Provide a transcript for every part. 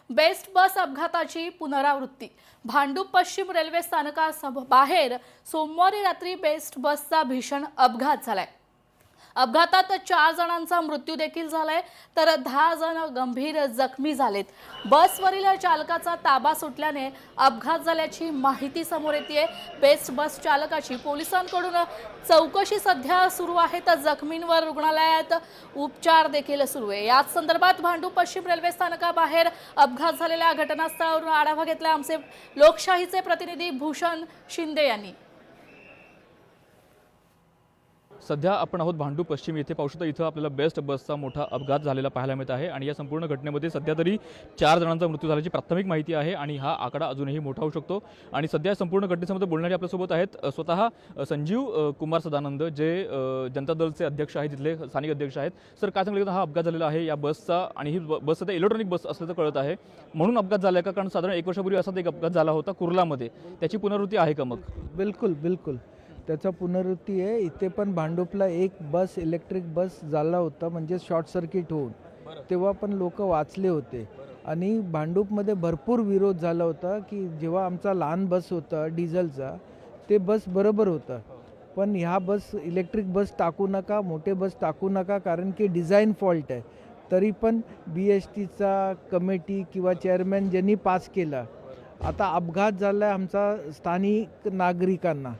Best बस अपघाताची पुनरावृत्ती। भांडूप पश्चिम रेल्वे स्थानकाबाहेर सोमवारी रात्री बेस्ट बसचा भीषण अपघात झालाय। अपघातात 4 जणांचा मृत्यू देखील झालाय तर 10 जण गंभीर जखमी झालेत। बसवरील चालकाचा ताबा सुटल्याने अपघात झाल्याची माहिती समोर येते। बेस्ट बस चालकाची पोलिसांकडून चौकशी सध्या सुरू आहे तर जखमींवर रुग्णालयात उपचार देखील सुरू आहे। याच संदर्भात भांडूप पश्चिम रेल्वे स्थानकाबाहेर अपघात झालेल्या घटनास्थळावरून आढावा घेतला आमचे लोकशाहीचे प्रतिनिधी भूषण शिंदे यांनी। सध्या आपण आहोत भांडूप पश्चिम येथे पाहू शकता। इथं आपल्याला बेस्ट बसचा मोठा अपघात झालेला पाहायला मिळत आहे आणि या संपूर्ण घटनेमध्ये सध्या तरी 4 जणांचा मृत्यू झाल्याची प्राथमिक माहिती आहे आणि हा आकडा अजूनही मोठा होऊ शकतो। आणि सध्या संपूर्ण घटनेसंबंधी बोलणारे आपल्यासोबत आहेत स्वतः संजीव कुमार सदानंद, जे जनता दलचे अध्यक्ष आहेत, तिथले स्थानिक अध्यक्ष आहेत। सर, काय सांगले हा अपघात झालेला आहे या बसचा आणि ही बस सध्या इलेक्ट्रॉनिक बस असल्याचं कळत आहे, म्हणून अपघात झाला का? कारण साधारण 1 वर्षापूर्वी असाच एक अपघात झाला होता कुर्लामध्ये, त्याची पुनरावृत्ती आहे का? मग बिलकुल त्याचा पुनरावृत्ती आहे। इथे पण भांडूपला एक बस इलेक्ट्रिक बस झाला होता, म्हणजे शॉर्ट सर्किट होऊन, तेव्हा पण लोक वाचले होते। आणि भांडूपमध्ये भरपूर विरोध झाला होता की जेव्हा आमचा लहान बस होता डिझेलचा, ते बस बरोबर होता, पण ह्या बस इलेक्ट्रिक बस टाकू नका, मोठे बस टाकू नका, कारण की डिझाईन फॉल्ट आहे। तरी पण BSTचा कमिटी किंवा चेअरमॅन ज्यांनी पास केला। आता अपघात झाला आहे आमचा स्थानिक नागरिकांना,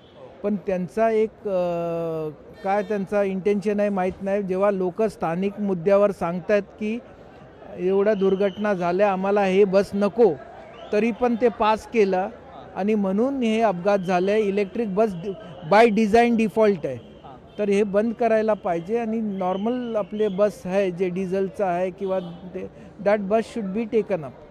पण त्यांचा एक काय त्यांचा इंटेन्शन आहे माहीत नाही। जेव्हा लोक स्थानिक मुद्द्यावर सांगतात की एवढ्या दुर्घटना झाल्या, आम्हाला हे बस नको, तरी पण ते पास केलं आणि म्हणून हे अपघात झाले। Electric bus by design default आहे, तर हे बंद करायला पाहिजे आणि नॉर्मल आपले बस आहे जे डिझेलचं आहे किंवा that bus should be taken up.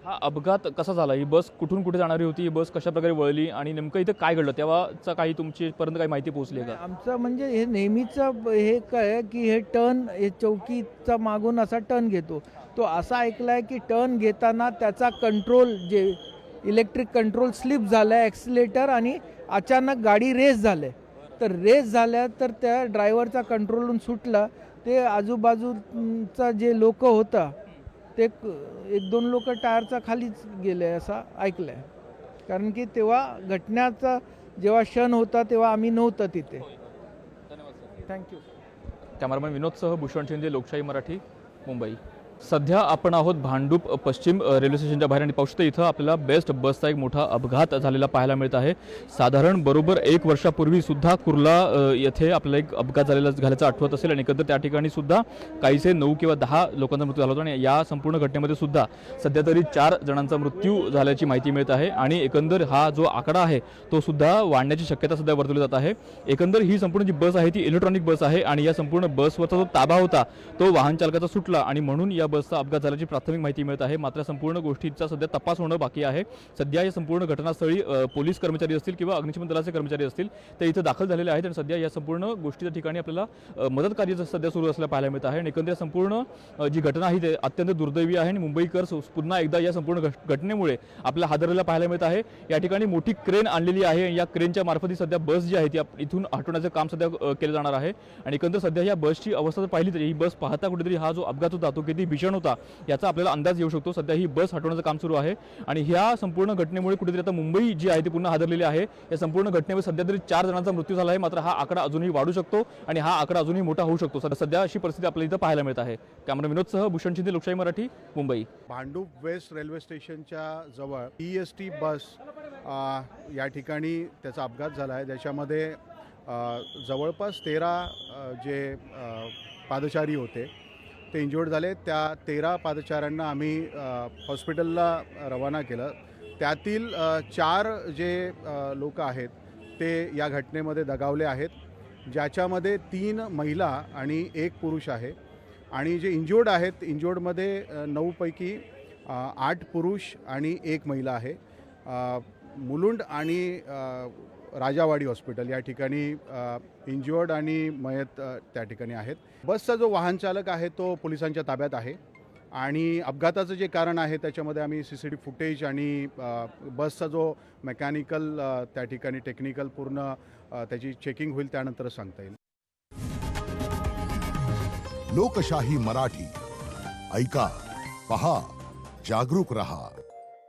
हा अपघात कसा झाला? ही बस कुठून कुठे जाणारी होती? ही बस कशा प्रकारे वळली आणि नेमकं इथं काय घडलं तेव्हाचा काही तुमच्यापर्यंत काही माहिती पोहोचली का? आमचं म्हणजे हे नेहमीचं हे काय की हे टर्न, हे चौकीचा मागून असा टर्न घेतो, तो असा ऐकलाय की टर्न घेताना त्याचा कंट्रोल, जे इलेक्ट्रिक कंट्रोल स्लिप झाला ॲक्सिलेटर, आणि अचानक गाडी रेस झाले, तर रेस झाल्या तर त्या ड्रायव्हरचा कंट्रोलून सुटला। ते आजूबाजूचा जे लोक होता ते 1-2 लोक टायरचा खालीच गेले असं ऐकलं आहे, कारण की तेव्हा घटनेचा जेव्हा क्षण होता तेव्हा आम्ही नव्हतं तिथे। थँक्यू। कॅमेरामॅन विनोदसह भूषण शिंदे, लोकशाही मराठी, मुंबई। सध्या आपण आहोत भांडूप पश्चिम रेल्वे स्टेशनच्या बाहेर आणि पाहू शकतो इथं आपल्याला बेस्ट बसचा एक मोठा अपघात झालेला पाहायला मिळत आहे। साधारण बरोबर 1 वर्षापूर्वी सुद्धा कुर्ला येथे आपल्याला एक अपघात झाल्याचं आठवत असेल आणि एकंदर त्या ठिकाणी सुद्धा काहीसे 9 किंवा 10 लोकांचा मृत्यू झाला होता आणि या संपूर्ण घटनेमध्ये सुद्धा सध्या तरी 4 जणांचा मृत्यू झाल्याची माहिती मिळत आहे आणि एकंदर हा जो आकडा आहे तो सुद्धा वाढण्याची शक्यता सध्या वर्तवली जात आहे। एकंदर ही संपूर्ण जी बस आहे ती इलेक्ट्रॉनिक बस आहे आणि या संपूर्ण बसवरचा जो ताबा होता तो वाहन चालकाचा सुटला आणि म्हणून या बसचा अपघात झाल्याची प्राथमिक माहिती मिळत आहे। मात्र संपूर्ण गोष्टीचा सध्या तपास होणं बाकी आहे। सध्या या संपूर्ण घटनास्थळी पोलीस कर्मचारी असतील किंवा अग्निशमन दलाचे कर्मचारी असतील ते इथे दाखल झालेले आहेत आणि सध्या या संपूर्ण गोष्टीच्या ठिकाणी आपल्याला मदत कार्य सध्या सुरू असल्याचं पाहायला मिळत आहे आणि एकंदर संपूर्ण जी घटना आहे ते अत्यंत दुर्दैवी आहे आणि मुंबईकर पुन्हा एकदा या संपूर्ण घटनेमुळे आपल्याला हादरलेला पाहायला मिळत आहे। या ठिकाणी मोठी क्रेन आणलेली आहे, या क्रेनच्या मार्फत सध्या बस जी आहे ती इथून हटवण्याचं काम सध्या केलं जाणार आहे आणि एकंदर सध्या या बसची अवस्था जर पाहिली तर ही बस पाहता कुठेतरी हा जो अपघात होता तो किती भीषण होता याचा आपल्याला अंदाज येऊ शकतो। सध्या ही बस हटवण्याचं काम सुरू आहे आणि ह्या संपूर्ण घटनेमुळे कुठेतरी आता मुंबई जी आहे ती पुन्हा हादरलेली आहे। या संपूर्ण घटनेमध्ये सध्या तरी 4 जणांचा मृत्यू झाला आहे, मात्र हा आकडा अजूनही वाढू शकतो आणि हा आकडा अजूनही मोठा होऊ शकतो। सध्या अशी परिस्थिती आपल्याला इथं पाहायला मिळत आहे। कॅमेरा विनोदसह भूषण शिंदे, लोकशाही मराठी, मुंबई। भांडूप वेस्ट रेल्वे स्टेशनच्या जवळ BST बस या ठिकाणी त्याचा अपघात झाला आहे, ज्याच्यामध्ये जवळपास 13 जे पादचारी होते ते इंज्युअर्ड झाले। त्या 13 पादचाऱ्यांना आम्ही हॉस्पिटलला रवाना केलं। त्यातील 4 जे लोक आहेत ते या घटनेमध्ये दगावले आहेत, ज्याच्यामध्ये 3 महिला आणि 1 पुरुष आहे आणि जे इंज्युअर्ड आहेत, इंज्युअर्डमध्ये 9 पैकी 8 पुरुष आणि 1 महिला आहे। मुलुंड आणि राजावाडी हॉस्पिटल या ठिकाणी इंज्युअर्ड आणि मयत त्या ठिकाणी आहेत। बसचा जो वाहन चालक आहे तो पोलिसांच्या ताब्यात आहे आणि अपघाताचं जे कारण आहे त्याच्यामध्ये आम्ही CCTV फुटेज आणि बसचा जो मेकॅनिकल त्या ठिकाणी टेक्निकल पूर्ण त्याची चेकिंग होईल, त्यानंतरच सांगता येईल। लोकशाही मराठी ऐका, पहा, जागरूक रहा.